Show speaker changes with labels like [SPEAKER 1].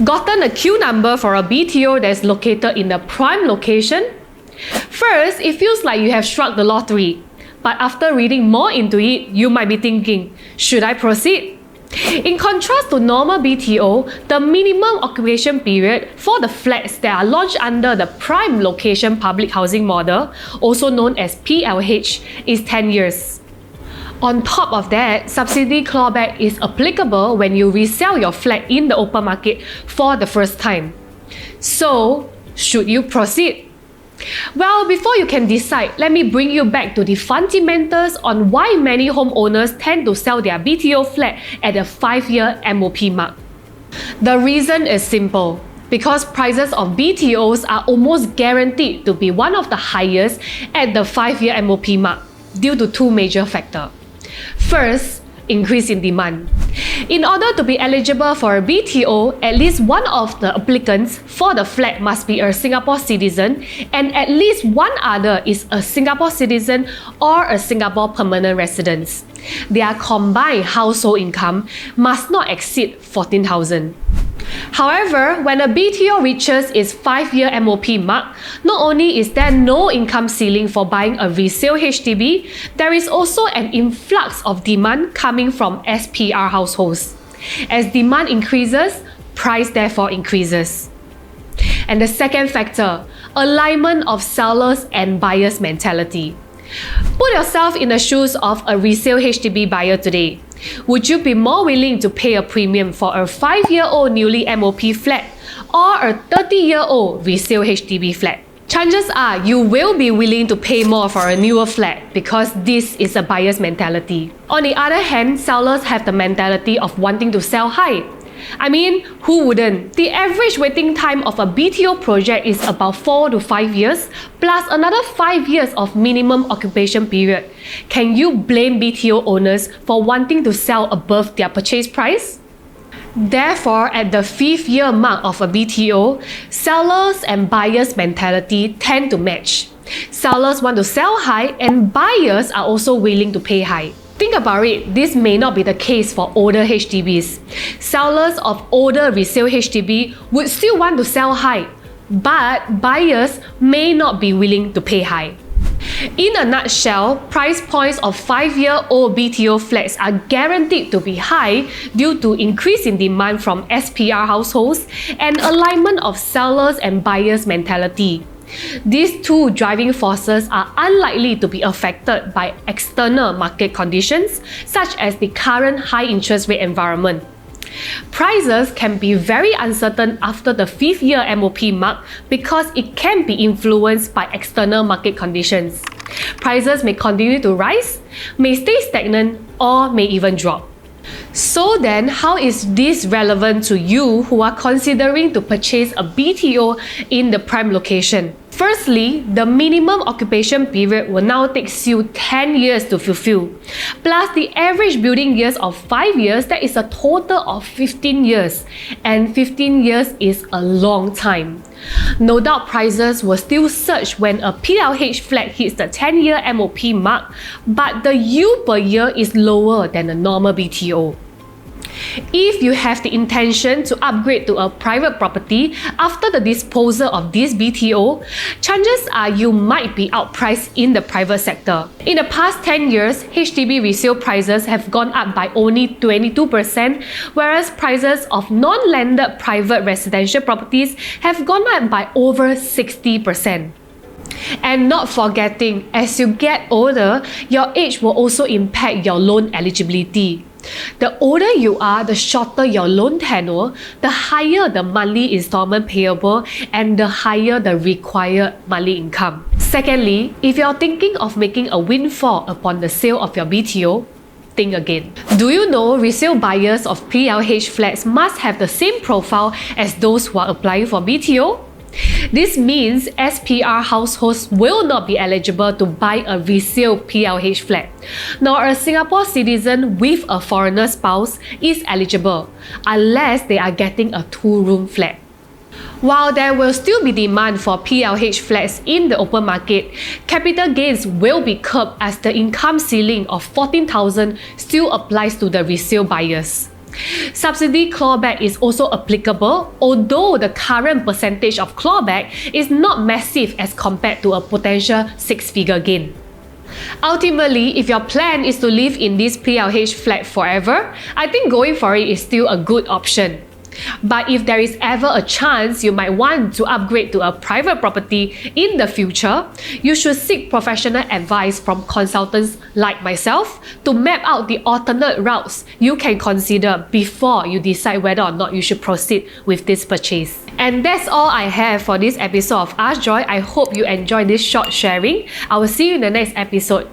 [SPEAKER 1] Gotten a queue number for a BTO that's located in the prime location? First, it feels like you have struck the lottery. But after reading more into it, you might be thinking, should I proceed? In contrast to normal BTO, the minimum occupation period for the flats that are launched under the prime location public housing model, also known as PLH, is 10 years. On top of that, subsidy clawback is applicable when you resell your flat in the open market for the first time. So, should you proceed? Well, before you can decide, let me bring you back to the fundamentals on why many homeowners tend to sell their BTO flat at the 5-year MOP mark. The reason is simple. Because prices of BTOs are almost guaranteed to be one of the highest at the 5-year MOP mark due to two major factors. First, increase in demand. In order to be eligible for a BTO, at least one of the applicants for the flat must be a Singapore citizen, and at least one other is a Singapore citizen or a Singapore permanent resident. Their combined household income must not exceed 14,000. However, when a BTO reaches its 5-year MOP mark, not only is there no income ceiling for buying a resale HDB, there is also an influx of demand coming from SPR households. As demand increases, price therefore increases. And the second factor, alignment of sellers and buyers' mentality. Put yourself in the shoes of a resale HDB buyer today. Would you be more willing to pay a premium for a 5-year-old newly MOP flat or a 30-year-old resale HDB flat? Chances are you will be willing to pay more for a newer flat because this is a buyer's mentality. On the other hand, sellers have the mentality of wanting to sell high. I mean, who wouldn't? The average waiting time of a BTO project is about 4 to 5 years, plus another 5 years of minimum occupation period. Can you blame BTO owners for wanting to sell above their purchase price? Therefore, at the 5th year mark of a BTO, sellers and buyers' mentality tend to match. Sellers want to sell high and buyers are also willing to pay high. Think about it, this may not be the case for older HDBs. Sellers of older resale HDB would still want to sell high, but buyers may not be willing to pay high. In a nutshell, price points of 5-year-old BTO flats are guaranteed to be high due to increase in demand from SPR households and alignment of sellers and buyers' mentality. These two driving forces are unlikely to be affected by external market conditions, such as the current high interest rate environment. Prices can be very uncertain after the 5th year MOP mark because it can be influenced by external market conditions. Prices may continue to rise, may stay stagnant, or may even drop. So then, how is this relevant to you who are considering to purchase a BTO in the prime location? Firstly, the minimum occupation period will now take you 10 years to fulfill. Plus the average building years of 5 years, that is a total of 15 years. And 15 years is a long time. No doubt prices will still surge when a PLH flat hits the 10-year MOP mark, but the yield per year is lower than a normal BTO. If you have the intention to upgrade to a private property after the disposal of this BTO, chances are you might be outpriced in the private sector. In the past 10 years, HDB resale prices have gone up by only 22%, whereas prices of non-landed private residential properties have gone up by over 60%. And not forgetting, as you get older, your age will also impact your loan eligibility. The older you are, the shorter your loan tenure, the higher the monthly installment payable, and the higher the required monthly income. Secondly, if you're thinking of making a windfall upon the sale of your BTO, think again. Do you know resale buyers of PLH flats must have the same profile as those who are applying for BTO? This means SPR households will not be eligible to buy a resale PLH flat, nor a Singapore citizen with a foreigner spouse is eligible, unless they are getting a 2-room flat. While there will still be demand for PLH flats in the open market, capital gains will be curbed as the income ceiling of 14,000 still applies to the resale buyers. Subsidy clawback is also applicable, although the current percentage of clawback is not massive as compared to a potential six-figure gain. Ultimately, if your plan is to live in this PLH flat forever, I think going for it is still a good option. But if there is ever a chance you might want to upgrade to a private property in the future, you should seek professional advice from consultants like myself to map out the alternate routes you can consider before you decide whether or not you should proceed with this purchase. And that's all I have for this episode of Ask Joy. I hope you enjoyed this short sharing. I will see you in the next episode.